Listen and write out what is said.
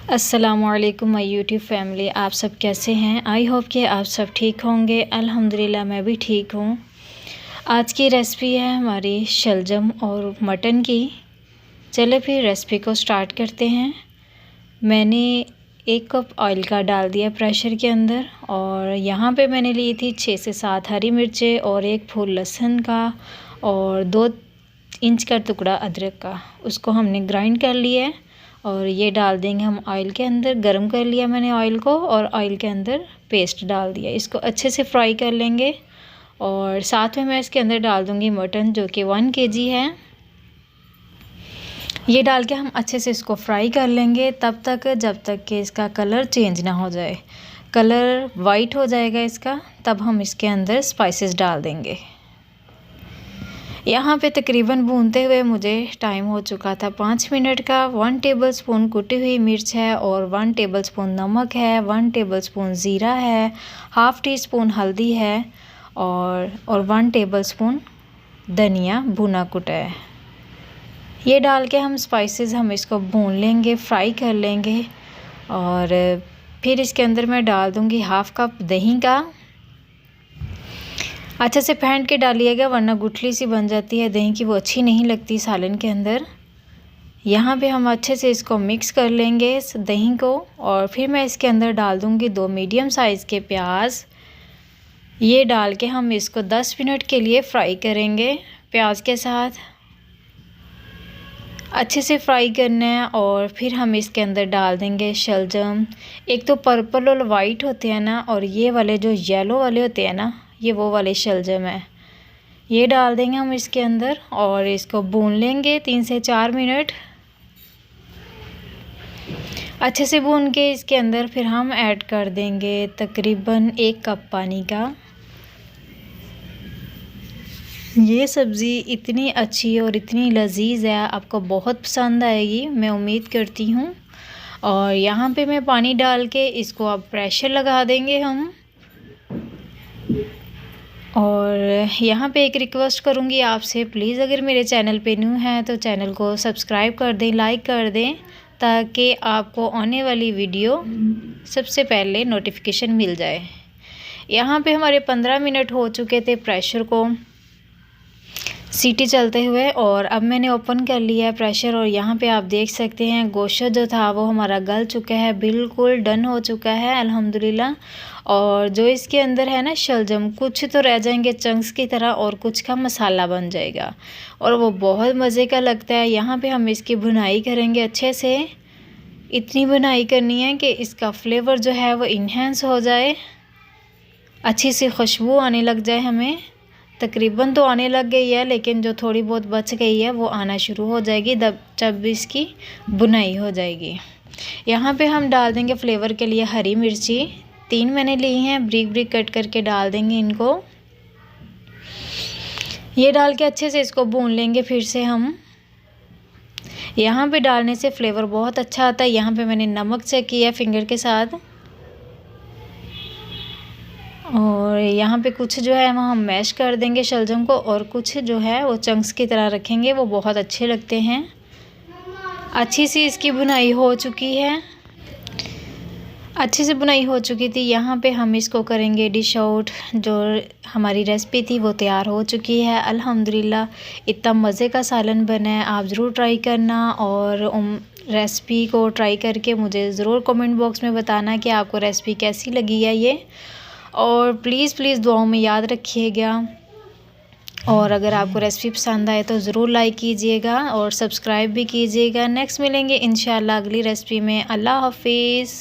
अस्सलामु अलैकुम my YouTube family, आप सब कैसे हैं। आई होप कि आप सब ठीक होंगे। अल्हम्दुलिल्लाह मैं भी ठीक हूँ। आज की रेसिपी है हमारी शलजम और मटन की। चले फिर रेसिपी को स्टार्ट करते हैं। मैंने 1 कप ऑयल का डाल दिया प्रेशर के अंदर, और यहाँ पे मैंने ली थी 6 से 7 हरी मिर्चें और 1 फूल लहसुन का और 2 इंच का टुकड़ा अदरक का। उसको हमने ग्राइंड कर लिया है और ये डाल देंगे हम ऑयल के अंदर। गरम कर लिया मैंने ऑयल को और ऑयल के अंदर पेस्ट डाल दिया। इसको अच्छे से फ्राई कर लेंगे और साथ में मैं इसके अंदर डाल दूँगी मटन, जो कि 1 kg है। ये डाल के हम अच्छे से इसको फ्राई कर लेंगे तब तक जब तक कि इसका कलर चेंज ना हो जाए। कलर वाइट हो जाएगा इसका, तब हम इसके अंदर स्पाइसेस डाल देंगे। यहाँ पे तकरीबन भूनते हुए मुझे टाइम हो चुका था 5 मिनट का। 1 टेबलस्पून कुटी हुई मिर्च है और 1 टेबलस्पून नमक है, 1 टेबलस्पून ज़ीरा है, हाफ़ टी स्पून हल्दी है और 1 टेबलस्पून धनिया भुना कुटा है। ये डाल के हम स्पाइसेस इसको भून लेंगे, फ्राई कर लेंगे। और फिर इसके अंदर मैं डाल दूँगी 1/2 कप दही का। अच्छे से फेंट के डालिएगा, वरना गुठली सी बन जाती है दही की, वो अच्छी नहीं लगती सालन के अंदर। यहाँ पे हम अच्छे से इसको मिक्स कर लेंगे इस दही को, और फिर मैं इसके अंदर डाल दूँगी 2 मीडियम साइज़ के प्याज। ये डाल के हम इसको 10 मिनट के लिए फ्राई करेंगे प्याज के साथ। अच्छे से फ्राई करना है और फिर हम इसके अंदर डाल देंगे शलजम। एक तो पर्पल और वाइट होते हैं ना, और ये वाले जो येलो वाले होते हैं ना, ये वो वाले शलजम है। ये डाल देंगे हम इसके अंदर और इसको भून लेंगे 3 से 4 मिनट। अच्छे से भून के इसके अंदर फिर हम ऐड कर देंगे तकरीबन 1 कप पानी का। ये सब्ज़ी इतनी अच्छी और इतनी लजीज है, आपको बहुत पसंद आएगी, मैं उम्मीद करती हूँ। और यहाँ पे मैं पानी डाल के इसको अब प्रेशर लगा देंगे हम। और यहाँ पे एक रिक्वेस्ट करूँगी आपसे, प्लीज़ अगर मेरे चैनल पे न्यू हैं तो चैनल को सब्सक्राइब कर दें, लाइक कर दें, ताकि आपको आने वाली वीडियो सबसे पहले नोटिफिकेशन मिल जाए। यहाँ पे हमारे 15 मिनट हो चुके थे प्रेशर को सीटी चलते हुए, और अब मैंने ओपन कर लिया है प्रेशर। और यहाँ पे आप देख सकते हैं गोश्त जो था वो हमारा गल चुका है, बिल्कुल डन हो चुका है अल्हम्दुलिल्लाह। और जो इसके अंदर है ना शलजम, कुछ तो रह जाएंगे चंक्स की तरह और कुछ का मसाला बन जाएगा, और वो बहुत मज़े का लगता है। यहाँ पे हम इसकी भुनाई करेंगे अच्छे से। इतनी भुनाई करनी है कि इसका फ्लेवर जो है वो इन्हेंस हो जाए, अच्छी सी खुशबू आने लग जाए हमें। तकरीबन तो आने लग गई है, लेकिन जो थोड़ी बहुत बच गई है वो आना शुरू हो जाएगी जब इसकी बुनाई हो जाएगी। यहाँ पे हम डाल देंगे फ्लेवर के लिए हरी मिर्ची। 3 मैंने ली हैं, ब्रिक ब्रिक कट करके डाल देंगे इनको। ये डाल के अच्छे से इसको भून लेंगे फिर से हम। यहाँ पे डालने से फ्लेवर बहुत अच्छा आता है। यहाँ पे मैंने नमक चेक किया फिंगर के साथ। और यहाँ पे कुछ जो है वो हम मैश कर देंगे शलजम को, और कुछ जो है वो चंक्स की तरह रखेंगे, वो बहुत अच्छे लगते हैं। अच्छी सी इसकी बुनाई हो चुकी है, अच्छे से बुनाई हो चुकी थी। यहाँ पे हम इसको करेंगे डिश आउट। जो हमारी रेसिपी थी वो तैयार हो चुकी है अल्हम्दुलिल्लाह। इतना मज़े का सालन बना है, आप ज़रूर ट्राई करना। और रेसिपी को ट्राई करके मुझे ज़रूर कमेंट बॉक्स में बताना कि आपको रेसिपी कैसी लगी है ये। और प्लीज़ दुआओं में याद रखिएगा। और अगर आपको रेसिपी पसंद आए तो ज़रूर लाइक कीजिएगा और सब्सक्राइब भी कीजिएगा। नेक्स्ट मिलेंगे इंशाल्लाह अगली रेसिपी में। अल्लाह हाफिज़।